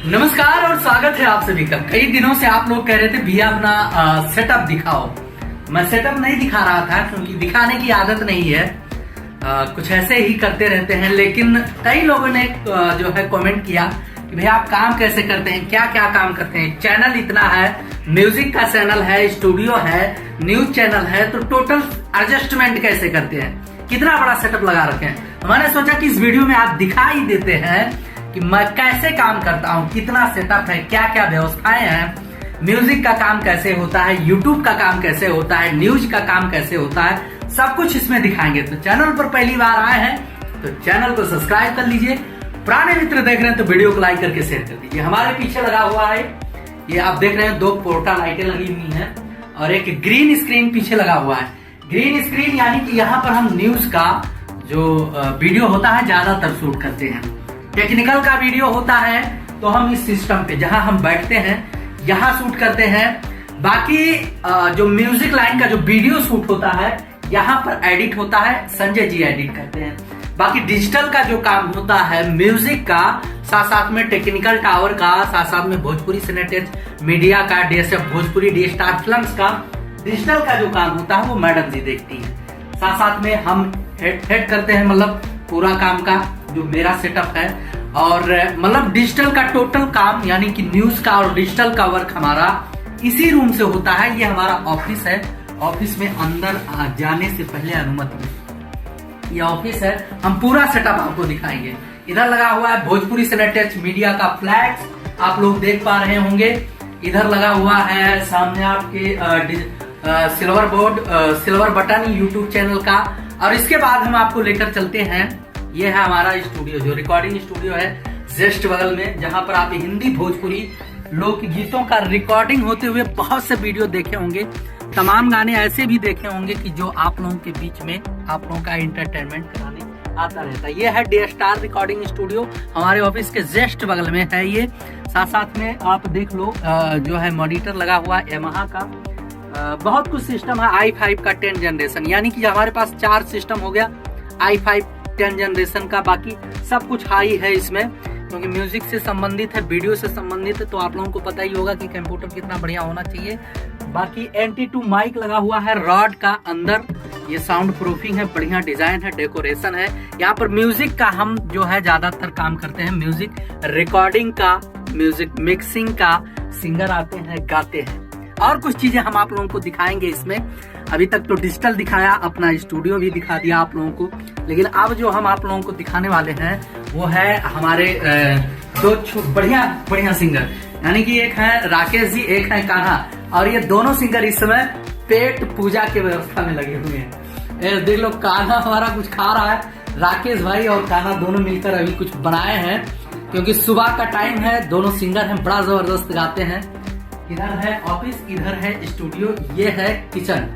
नमस्कार और स्वागत है आप सभी का। कई दिनों से आप लोग कह रहे थे भैया अपना सेटअप दिखाओ। मैं सेटअप नहीं दिखा रहा था क्योंकि दिखाने की आदत नहीं है। कुछ ऐसे ही करते रहते हैं, लेकिन कई लोगों ने जो है कमेंट किया कि भैया आप काम कैसे करते हैं, क्या क्या काम करते हैं। चैनल इतना है, म्यूजिक का चैनल है, स्टूडियो है, न्यूज चैनल है, तो टोटल एडजस्टमेंट कैसे करते हैं, कितना बड़ा सेटअप लगा रखे हैं। मैंने सोचा कि इस वीडियो में आप दिखा ही देते हैं कि मैं कैसे काम करता हूँ, कितना सेटअप है, क्या क्या व्यवस्थाएं हैं, म्यूजिक का काम कैसे होता है, यूट्यूब का काम कैसे होता है, न्यूज का काम कैसे होता है, सब कुछ इसमें दिखाएंगे। तो चैनल पर पहली बार आए हैं तो चैनल को सब्सक्राइब कर लीजिए। पुराने मित्र देख रहे हैं तो वीडियो को लाइक करके शेयर कर दीजिए। हमारे पीछे लगा हुआ है, ये आप देख रहे हैं, 2 पोर्टा लाइटें लगी हुई हैं और एक ग्रीन स्क्रीन पीछे लगा हुआ है। ग्रीन स्क्रीन यानी कि यहाँ पर हम न्यूज का जो वीडियो होता है ज्यादातर शूट करते हैं। टेक्निकल का वीडियो होता है तो हम इस सिस्टम पे जहां हम बैठते हैं यहाँ शूट करते हैं। बाकी जो म्यूजिक लाइन का जो वीडियो शूट होता है यहाँ पर एडिट होता है, संजय जी एडिट करते हैं। बाकी डिजिटल का जो काम होता है म्यूजिक का, साथ साथ में टेक्निकल टावर का, साथ साथ में भोजपुरी सिनेटेज मीडिया का, DSF Bhojpuri D star films का डिजिटल का जो काम होता है वो मैडम जी देखती है। साथ साथ में हम हेड करते हैं, मतलब पूरा काम का जो मेरा सेटअप है, और मतलब डिजिटल का टोटल काम यानी कि न्यूज का और डिजिटल का वर्क हमारा इसी रूम से होता है। ये हमारा ऑफिस है। ऑफिस में अंदर जाने से पहले अनुमति, ये ऑफिस है। हम पूरा सेटअप आपको दिखाएंगे। इधर लगा हुआ है भोजपुरी सिनेटेज मीडिया का फ्लैक्स, आप लोग देख पा रहे होंगे। इधर लगा हुआ है सामने आपके silver board, silver button YouTube channel का। और इसके बाद हम आपको लेकर चलते हैं, ये है हमारा स्टूडियो, जो रिकॉर्डिंग स्टूडियो है जस्ट बगल में, जहां पर आप हिंदी भोजपुरी लोकगीतों का रिकॉर्डिंग होते हुए बहुत से वीडियो देखे होंगे। तमाम गाने ऐसे भी देखे होंगे कि जो आप लोगों के बीच में आप लोगों का एंटरटेनमेंट कराने आता रहता है। ये है डी स्टार रिकॉर्डिंग स्टूडियो, हमारे ऑफिस के जस्ट बगल में है ये। साथ साथ में आप देख लो जो है मॉनिटर लगा हुआ है यामाहा का। बहुत कुछ सिस्टम है। i5 का 10 जनरेशन, यानी कि हमारे पास 4 सिस्टम हो गया i5 10 जनरेशन का। बाकी सब कुछ हाई है इसमें, क्योंकि म्यूजिक से संबंधित है, वीडियो से संबंधित है, तो आप लोगों को पता ही होगा कि कंप्यूटर कितना बढ़िया होना चाहिए। बाकी NT2 माइक लगा हुआ है रॉड का अंदर, ये साउंड प्रूफिंग है, बढ़िया डिजाइन है, डेकोरेशन है। यहाँ पर म्यूजिक का हम जो है ज्यादातर काम करते हैं, म्यूजिक रिकॉर्डिंग का, म्यूजिक मिक्सिंग का। सिंगर आते हैं, गाते हैं, और कुछ चीजें हम आप लोगों को दिखाएंगे इसमें। अभी तक तो डिजिटल दिखाया, अपना स्टूडियो भी दिखा दिया आप लोगों को, लेकिन अब जो हम आप लोगों को दिखाने वाले हैं वो है हमारे 2 बढ़िया बढ़िया सिंगर, यानी कि एक है राकेश जी, एक है कान्हा। और ये दोनों सिंगर इस समय पेट पूजा की व्यवस्था में लगे हुए हैं। देख लो, कान्हा हमारा कुछ खा रहा है, राकेश भाई और कान्हा दोनों मिलकर अभी कुछ बनाए हैं, क्योंकि सुबह का टाइम है। दोनों सिंगर हैं, बड़ा जबरदस्त गाते हैं। इधर है ऑफिस, इधर है स्टूडियो, ये है किचन,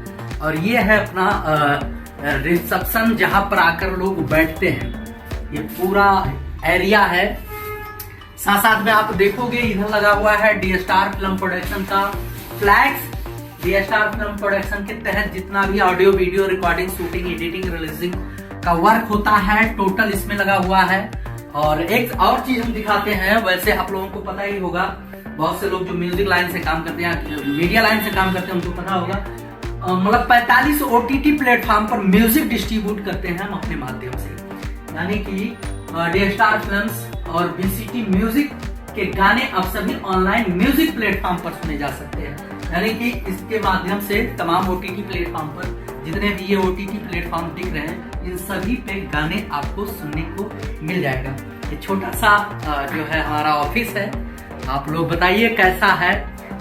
और ये है अपना रिसेप्शन जहां पर आकर लोग बैठते हैं। ये पूरा एरिया है। साथ साथ में आप देखोगे इधर लगा हुआ है डी स्टार फिल्म प्रोडक्शन का flex. D star film production के तहत जितना भी audio video recording, shooting, editing, releasing का वर्क होता है टोटल इसमें लगा हुआ है। और एक और चीज हम दिखाते हैं, वैसे आप लोगों को पता ही होगा, बहुत से लोग जो म्यूजिक लाइन से काम करते हैं, मीडिया लाइन से काम करते हैं, उनको पता होगा, मतलब 45 OTT प्लेटफॉर्म पर म्यूजिक डिस्ट्रीब्यूट करते हैं हम अपने माध्यम से। यानी कि डी स्टार फिल्म्स और VCT म्यूजिक के गाने अब सभी ऑनलाइन म्यूजिक प्लेटफॉर्म पर सुने जा सकते हैं। यानी कि इसके माध्यम से तमाम OTT प्लेटफॉर्म पर जितने भी ये OTT प्लेटफॉर्म दिख रहे हैं, इन सभी पे गाने आपको सुनने को मिल जाएगा। ये छोटा सा जो है हमारा ऑफिस है। आप लोग बताइए कैसा है।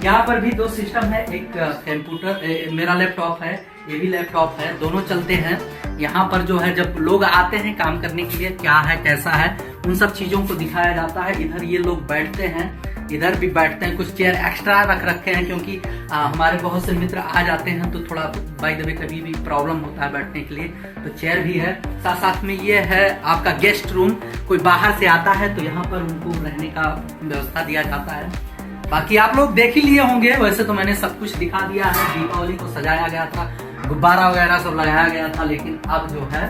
यहाँ पर भी 2 सिस्टम है, एक कंप्यूटर, मेरा लैपटॉप है, ये भी लैपटॉप है, दोनों चलते हैं। यहाँ पर जो है जब लोग आते हैं काम करने के लिए, क्या है कैसा है, उन सब चीजों को दिखाया जाता है। इधर ये लोग बैठते हैं, इधर भी बैठते हैं। कुछ चेयर एक्स्ट्रा रख रखे हैं, क्योंकि हमारे बहुत से मित्र आ जाते हैं तो थोड़ा बाय द वे कभी भी प्रॉब्लम होता है बैठने के लिए, तो चेयर भी है। साथ साथ में ये है आपका गेस्ट रूम, कोई बाहर से आता है तो यहाँ पर उनको रहने का व्यवस्था दिया जाता है। बाकी आप लोग देख ही लिए होंगे, वैसे तो मैंने सब कुछ दिखा दिया है। दीपावली को सजाया गया था, गुब्बारा वगैरह सब लगाया गया था, लेकिन अब जो है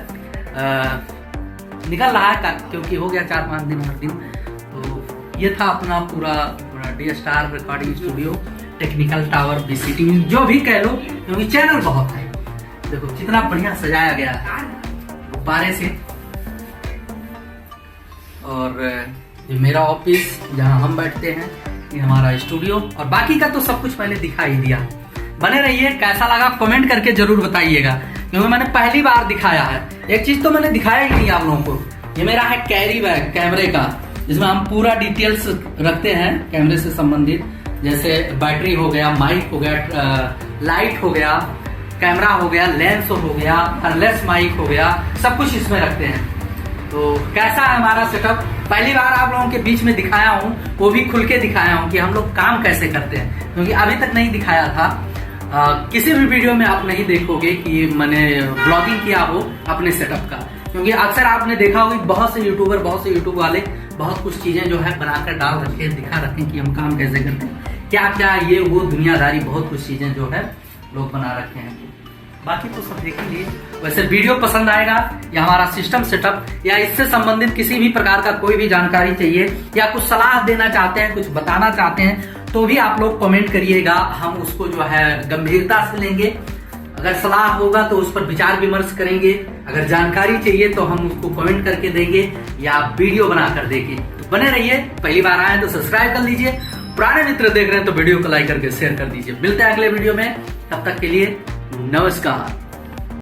निकल रहा है, क्योंकि हो गया 4-5 दिन हर दिन, तो ये था अपना पूरा D star recording studio, technical tower, BCT, जो भी कह लो, क्योंकि चैनल बहुत है। देखो कितना बढ़िया सजाया गया है गुब्बारे से। और ये मेरा ऑफिस जहां हम बैठते हैं, ये हमारा स्टूडियो, और बाकी का तो सब कुछ मैंने दिखा ही दिया। बने रहिए, कैसा लगा कमेंट करके जरूर बताइएगा, क्योंकि मैंने पहली बार दिखाया है। एक चीज तो मैंने दिखाया ही नहीं आप लोगों को, ये मेरा है कैरी बैग कैमरे का, जिसमें हम पूरा डिटेल्स रखते हैं कैमरे से संबंधित, जैसे बैटरी हो गया, माइक हो गया, लाइट हो गया, कैमरा हो गया, लेंस हो गया, वायरलेस माइक हो गया, सब कुछ इसमें रखते हैं। तो कैसा है हमारा सेटअप, पहली बार आप लोगों के बीच में दिखाया हूँ, वो भी खुल के दिखाया हूँ कि हम लोग काम कैसे करते हैं, क्योंकि अभी तक नहीं दिखाया था। किसी भी वीडियो में आप नहीं देखोगे कि मैंने ब्लॉगिंग किया हो अपने सेटअप का, क्योंकि अक्सर आपने देखा होगा बहुत से यूट्यूबर, बहुत से यूट्यूब वाले बहुत कुछ चीजें जो है बनाकर डाल रखे, दिखा रखे कि हम काम कैसे करते हैं, क्या क्या ये वो दुनियादारी, बहुत कुछ चीजें जो है लोग बना रखे हैं। बाकी तो सब देख लीजिए। वैसे वीडियो पसंद आएगा या हमारा सिस्टम सेटअप या इससे संबंधित किसी भी प्रकार का कोई भी जानकारी चाहिए या कुछ सलाह देना चाहते हैं, कुछ बताना चाहते हैं, तो भी आप लोग कमेंट करिएगा, हम उसको जो है गंभीरता से लेंगे। अगर सलाह होगा तो उस पर विचार विमर्श करेंगे, अगर जानकारी चाहिए तो हम उसको कमेंट करके देंगे या वीडियो बनाकर देंगे। तो बने रहिए, पहली बार आए तो सब्सक्राइब कर लीजिए, पुराने मित्र देख रहे हैं तो वीडियो को लाइक करके शेयर कर दीजिए। मिलते हैं अगले वीडियो में, तब तक के लिए नमस्कार।